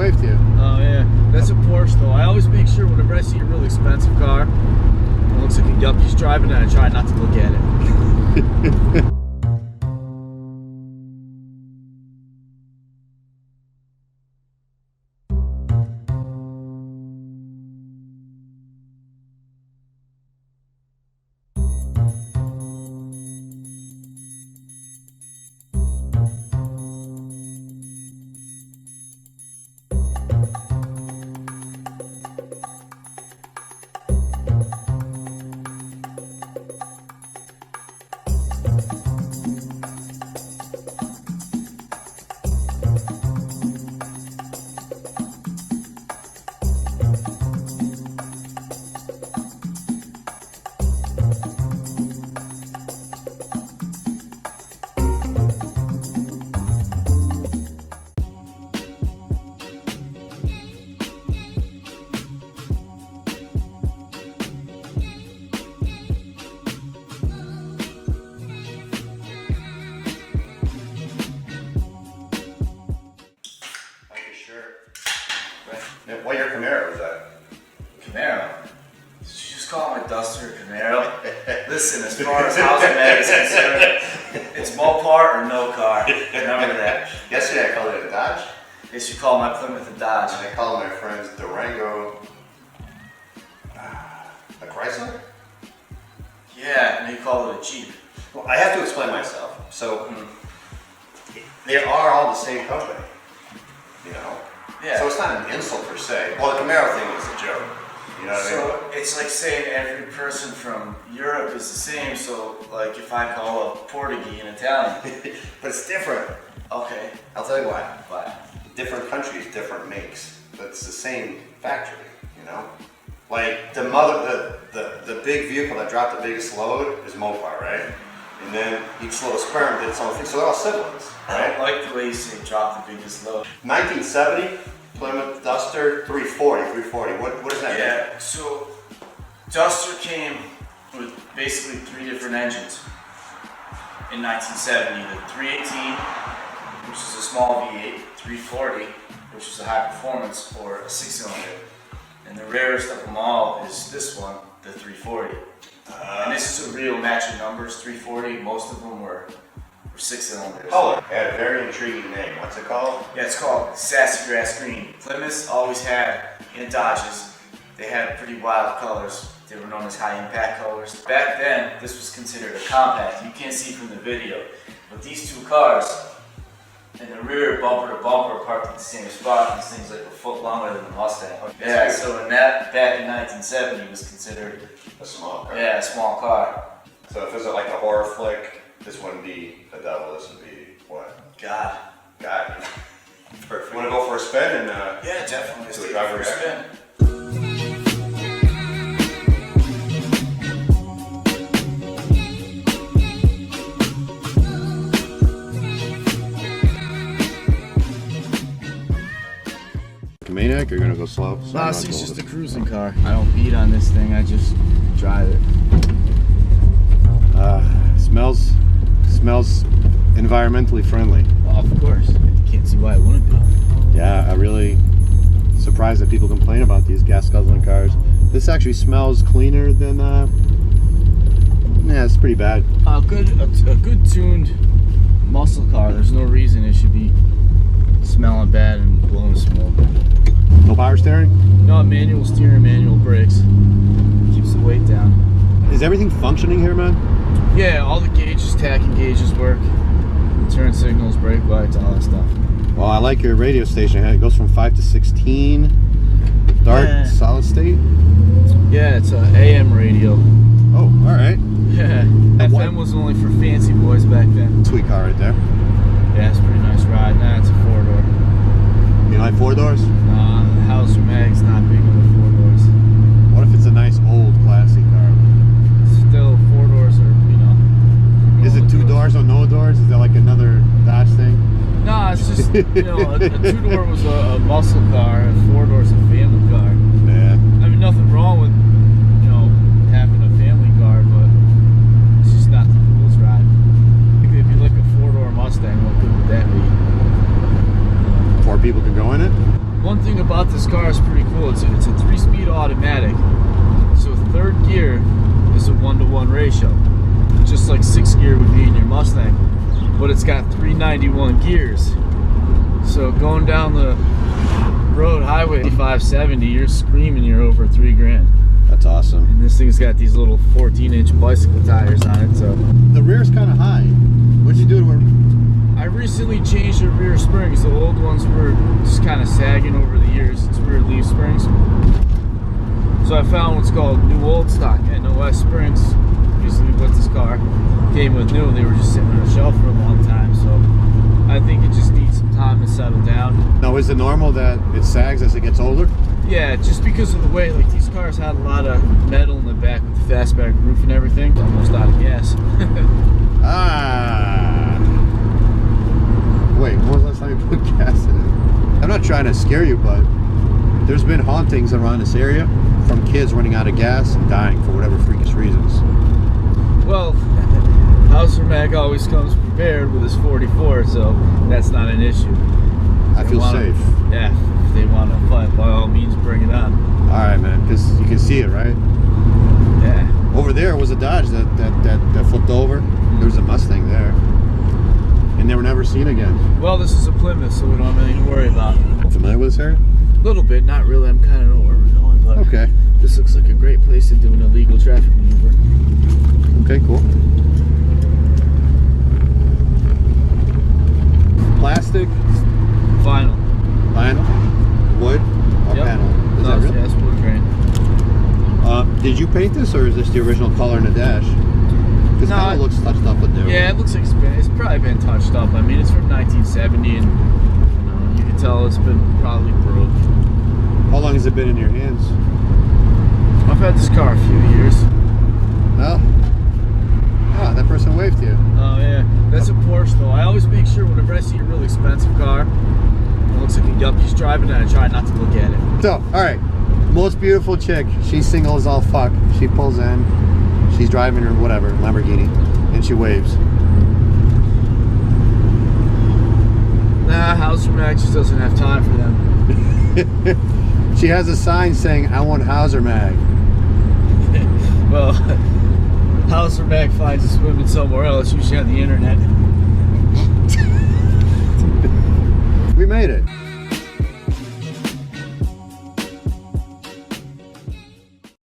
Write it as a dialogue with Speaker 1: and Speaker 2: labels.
Speaker 1: wave to you.
Speaker 2: Oh yeah, that's a Porsche though. I always make sure whenever I see a really expensive car, it looks like a yuppie's driving, and I try not to look at it.
Speaker 1: What year Camaro was that?
Speaker 3: Camaro? Did you just call my Duster a Camaro? Listen, as far as Hausermag is concerned, it's Mopar or no car. Remember that.
Speaker 1: Yesterday I called it a Dodge.
Speaker 3: Yes, you call my Plymouth a Dodge.
Speaker 1: And I called my friend's Durango a Chrysler?
Speaker 3: Yeah, and you call it a Jeep.
Speaker 1: Well, I have to explain myself. So, they are all the same company, you know?
Speaker 3: Yeah.
Speaker 1: So it's not an insult per se. Well, the Camaro thing is a joke. You know what I mean?
Speaker 3: So it's like saying every person from Europe is the same. So like if I call a Portuguese an Italian.
Speaker 1: But it's different.
Speaker 3: Okay.
Speaker 1: I'll tell you why.
Speaker 3: Why?
Speaker 1: Different countries, different makes. But it's the same factory, you know? Like the big vehicle that dropped the biggest load is Mopar, right? And then each little sperm did its own thing. So they're all siblings, right?
Speaker 3: I don't like the way you say drop the biggest load.
Speaker 1: 1970, Plymouth Duster, 340. What does that mean?
Speaker 3: Yeah, so Duster came with basically 3 different engines in 1970. The 318, which is a small V8, 340, which is a high performance, or a 6-cylinder. And the rarest of them all is this one, the 340. And this is a real matching numbers, 340. Most of them were 6-cylinders.
Speaker 1: Color. It had a very intriguing name. What's it called?
Speaker 3: Yeah, it's called Sassy Grass Green. Plymouth always had, in Dodges, they had pretty wild colors. They were known as high impact colors. Back then, this was considered a compact. You can't see from the video, but these two cars, in the rear, bumper to bumper, parked in the same spot. This thing's like a foot longer than the Mustang. Yeah, so in that, back in 1970, was considered
Speaker 1: a small car.
Speaker 3: Yeah, a small car.
Speaker 1: So if it was like a horror flick, this wouldn't be a devil. This would be what?
Speaker 3: God.
Speaker 1: Perfect. Want to go for a spin and
Speaker 3: yeah, definitely.
Speaker 1: Let's do a driver
Speaker 3: for a spin.
Speaker 1: Maniac, you're gonna go slow?
Speaker 2: Honestly, it's just a cruising car. I don't beat on this thing, I just drive it.
Speaker 1: Smells environmentally friendly.
Speaker 2: Well, of course. You can't see why it wouldn't be.
Speaker 1: Yeah, I'm really surprised that people complain about these gas guzzling cars. This actually smells cleaner than, yeah, it's pretty bad.
Speaker 2: A good tuned muscle car, there's no reason it should be smelling bad and blowing smoke.
Speaker 1: No power steering?
Speaker 2: No, manual steering, manual brakes. Keeps the weight down.
Speaker 1: Is everything functioning here, man?
Speaker 2: Yeah, all the gauges, tacking gauges work. Turn signals, brake lights, all that stuff.
Speaker 1: Well, I like your radio station. It goes from 5 to 16. Dark, solid state?
Speaker 2: Yeah, it's an AM radio.
Speaker 1: Oh, alright.
Speaker 2: Yeah. FM was only for fancy boys back then.
Speaker 1: Sweet car right there.
Speaker 2: Yeah, it's a pretty nice ride. Nah, it's a 4-door.
Speaker 1: You like 4 doors?
Speaker 2: Nah, the Hausermag's not big into 4 doors.
Speaker 1: What if it's a nice old classy car?
Speaker 2: Still, 4 doors are, you know.
Speaker 1: Is it 2 doors or no doors? Is that like another Dodge thing?
Speaker 2: Nah, it's just, you know, a 2-door was a muscle car, and 4 doors a family car.
Speaker 1: Yeah.
Speaker 2: I mean, nothing wrong with, you know, having a family car, but it's just not the coolest ride. If you like a 4-door Mustang, what good would that be?
Speaker 1: 4 people can go in it?
Speaker 2: One thing about this car is pretty cool. It's a 3-speed automatic. So third gear is a 1-to-1 ratio, just like 6th gear would be in your Mustang. But it's got 391 gears. So going down the road highway 570, you're screaming you're over $3,000.
Speaker 4: That's awesome.
Speaker 2: And this thing's got these little 14-inch bicycle tires on it. So
Speaker 4: The rear's kind of high. What'd you do to it?
Speaker 2: I recently changed the rear springs. The old ones were just kind of sagging over the years. It's rear leaf springs. So I found what's called new old stock NOS springs. Usually what this car came with new, they were just sitting on a shelf for a long time. So I think it just needs some time to settle down.
Speaker 4: Now, is it normal that it sags as it gets older?
Speaker 2: Yeah, just because of the way, like these cars had a lot of metal in the back with the fastback roof and everything. Almost out of gas.
Speaker 4: Ah. Wait, when was the last time you put gas in it? I'm not trying to scare you, but there's been hauntings around this area from kids running out of gas and dying for whatever freakish reasons.
Speaker 2: Well, Hausermag always comes prepared with his 44, so that's not an issue.
Speaker 4: I feel safe.
Speaker 2: Yeah, if they want to fight, by all means, bring it on.
Speaker 4: All right, man, because you can see it, right?
Speaker 2: Yeah.
Speaker 4: Over there was a Dodge that flipped over. There was a Mustang there. And they were never seen again.
Speaker 2: Well, this is a Plymouth, so we don't have anything to worry about.
Speaker 4: Familiar with this area?
Speaker 2: A little bit, not really. I'm kind of know where we're going, but
Speaker 4: Okay.
Speaker 2: this looks like a great place to do an illegal traffic maneuver.
Speaker 4: Okay, cool. Plastic,
Speaker 2: Final.
Speaker 4: vinyl, wood, or
Speaker 2: Yep.
Speaker 4: panel. Is
Speaker 2: No,
Speaker 4: that real?
Speaker 2: yeah, it's wood grain.
Speaker 4: Did you paint this, or is this the original color in the dash? This
Speaker 2: No,
Speaker 4: kind of looks touched up with new.
Speaker 2: Yeah, it looks like it's probably been touched up. I mean, it's from 1970, and you can tell it's been probably broke.
Speaker 4: How long has it been in your hands?
Speaker 2: I've had this car a few years.
Speaker 4: Well, that person waved to you.
Speaker 2: Oh yeah, that's a Porsche though. I always make sure whenever I see a really expensive car, it looks like a yuppie's driving, and I try not to look at it.
Speaker 4: So, all right, most beautiful chick. She's single as all fuck. She pulls in. She's driving her whatever Lamborghini, and she waves.
Speaker 2: Nah, Hausermag just doesn't have time for them.
Speaker 4: She has a sign saying, "I want Hausermag."
Speaker 2: Well, Hausermag finds us women somewhere else, usually on the internet.
Speaker 4: We made it.